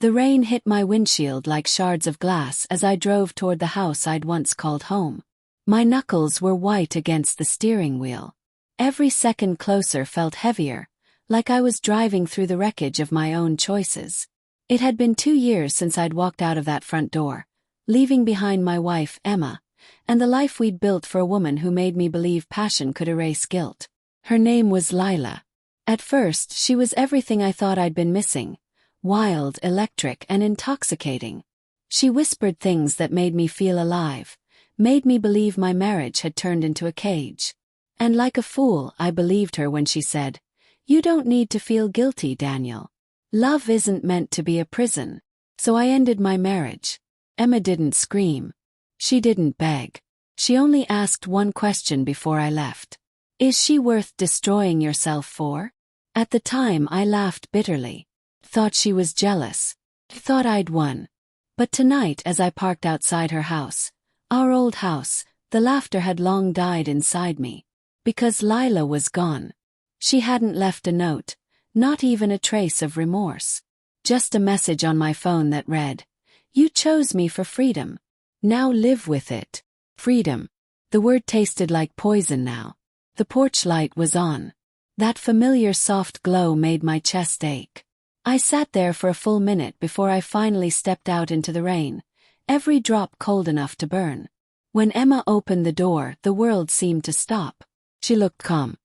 The rain hit my windshield like shards of glass as I drove toward the house I'd once called home. My knuckles were white against the steering wheel. Every second closer felt heavier, like I was driving through the wreckage of my own choices. It had been 2 years since I'd walked out of that front door, leaving behind my wife, Emma, and the life we'd built for a woman who made me believe passion could erase guilt. Her name was Lila. At first, she was everything I thought I'd been missing: wild, electric, and intoxicating. She whispered things that made me feel alive, made me believe my marriage had turned into a cage. And like a fool, I believed her when she said, "You don't need to feel guilty, Daniel. Love isn't meant to be a prison." So I ended my marriage. Emma didn't scream. She didn't beg. She only asked one question before I left. "Is she worth destroying yourself for?" At the time I laughed bitterly. Thought she was jealous. Thought I'd won. But tonight as I parked outside her house, our old house, the laughter had long died inside me. Because Lila was gone. She hadn't left a note, not even a trace of remorse. Just a message on my phone that read, "You chose me for freedom. Now live with it." Freedom. The word tasted like poison now. The porch light was on. That familiar soft glow made my chest ache. I sat there for a full minute before I finally stepped out into the rain, every drop cold enough to burn. When Emma opened the door, the world seemed to stop. She looked calm.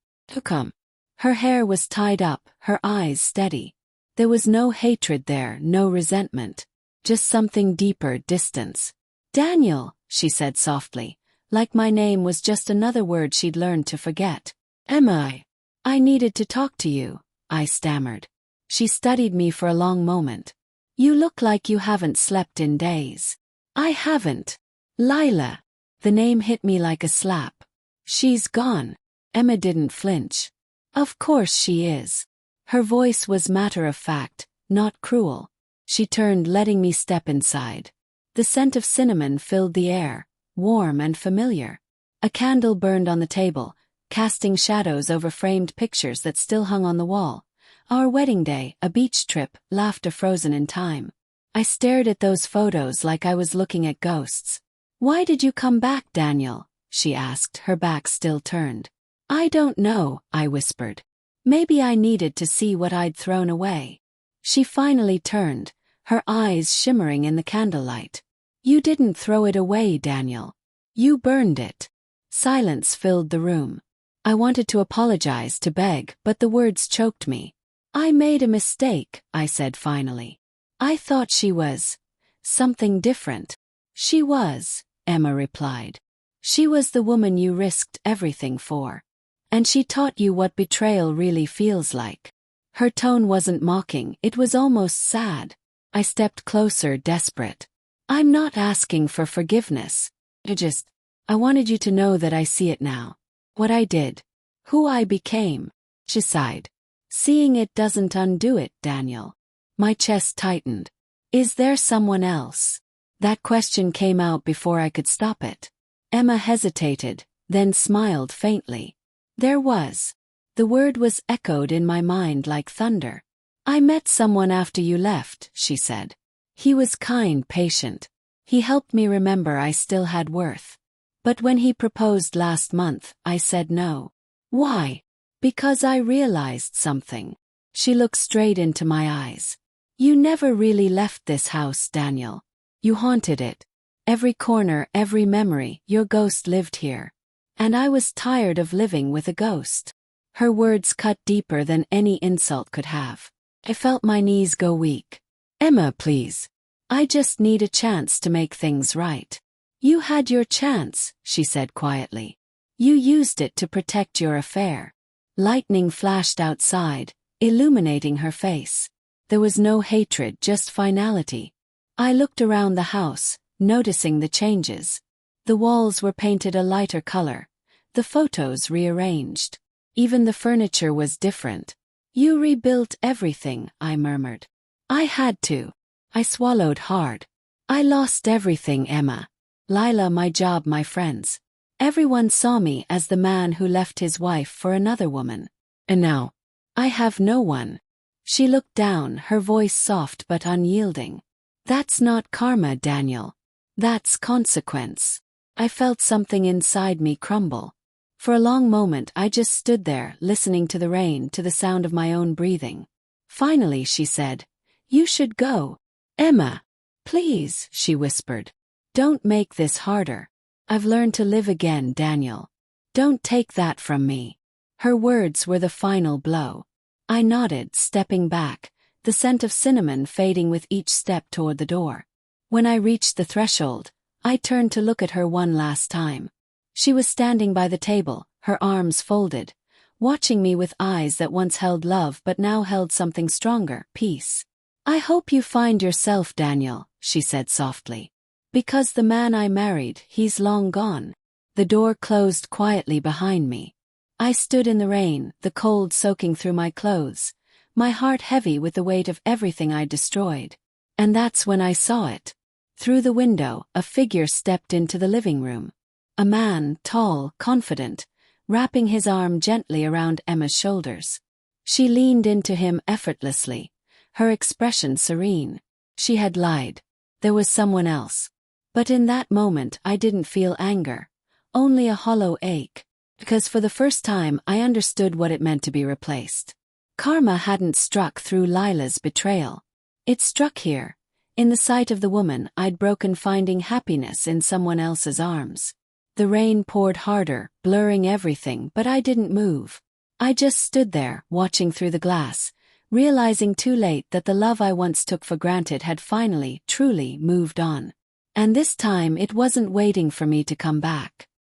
Calm. Her hair was tied up, her eyes steady. There was no hatred there, no resentment. Just something deeper, distance. "Daniel," she said softly, like my name was just another word she'd learned to forget. "Emma, I needed to talk to you," I stammered. She studied me for a long moment. "You look like you haven't slept in days." "I haven't." "Lila." The name hit me like a slap. "She's gone." Emma didn't flinch. "Of course she is." Her voice was matter-of-fact, not cruel. She turned, letting me step inside. The scent of cinnamon filled the air, warm and familiar. A candle burned on the table, casting shadows over framed pictures that still hung on the wall. Our wedding day, a beach trip, laughter frozen in time. I stared at those photos like I was looking at ghosts. "Why did you come back, Daniel?" she asked, her back still turned. "I don't know," I whispered. "Maybe I needed to see what I'd thrown away." She finally turned, her eyes shimmering in the candlelight. "You didn't throw it away, Daniel. You burned it." Silence filled the room. I wanted to apologize, to beg, but the words choked me. "I made a mistake," I said finally. "I thought she was something different." "She was," Emma replied. "She was the woman you risked everything for. And she taught you what betrayal really feels like." Her tone wasn't mocking, it was almost sad. I stepped closer, desperate. "I'm not asking for forgiveness. I wanted you to know that I see it now. What I did. Who I became." She sighed. "Seeing it doesn't undo it, Daniel." My chest tightened. "Is there someone else?" That question came out before I could stop it. Emma hesitated, then smiled faintly. "There was." The word was echoed in my mind like thunder. "I met someone after you left," she said. "He was kind, patient. He helped me remember I still had worth. But when he proposed last month, I said no." "Why?" "Because I realized something." She looked straight into my eyes. "You never really left this house, Daniel. You haunted it. Every corner, every memory, your ghost lived here. And I was tired of living with a ghost." Her words cut deeper than any insult could have. I felt my knees go weak. "Emma, please. I just need a chance to make things right." "You had your chance," she said quietly. "You used it to protect your affair." Lightning flashed outside, illuminating her face. There was no hatred, just finality. I looked around the house, noticing the changes. The walls were painted a lighter color, the photos rearranged. Even the furniture was different. "You rebuilt everything," I murmured. "I had to." I swallowed hard. "I lost everything, Emma. Lila, my job, my friends. Everyone saw me as the man who left his wife for another woman. And now, I have no one." She looked down, her voice soft but unyielding. That's not karma, Daniel. That's consequence. I felt something inside me crumble. For a long moment I just stood there, listening to the rain, to the sound of my own breathing. Finally she said, "You should go. Emma. Please," she whispered. "Don't make this harder. I've learned to live again, Daniel. Don't take that from me." Her words were the final blow. I nodded, stepping back, the scent of cinnamon fading with each step toward the door. When I reached the threshold, I turned to look at her one last time. She was standing by the table, her arms folded, watching me with eyes that once held love but now held something stronger, peace. "I hope you find yourself, Daniel," she said softly. "Because the man I married, he's long gone." The door closed quietly behind me. I stood in the rain, the cold soaking through my clothes, my heart heavy with the weight of everything I'd destroyed. And that's when I saw it. Through the window, a figure stepped into the living room. A man, tall, confident, wrapping his arm gently around Emma's shoulders. She leaned into him effortlessly, her expression serene. She had lied. There was someone else. But in that moment I didn't feel anger, only a hollow ache. Because for the first time I understood what it meant to be replaced. Karma hadn't struck through Lila's betrayal. It struck here, in the sight of the woman I'd broken, finding happiness in someone else's arms. The rain poured harder, blurring everything, but I didn't move. I just stood there, watching through the glass, realizing too late that the love I once took for granted had finally, truly moved on. And this time it wasn't waiting for me to come back.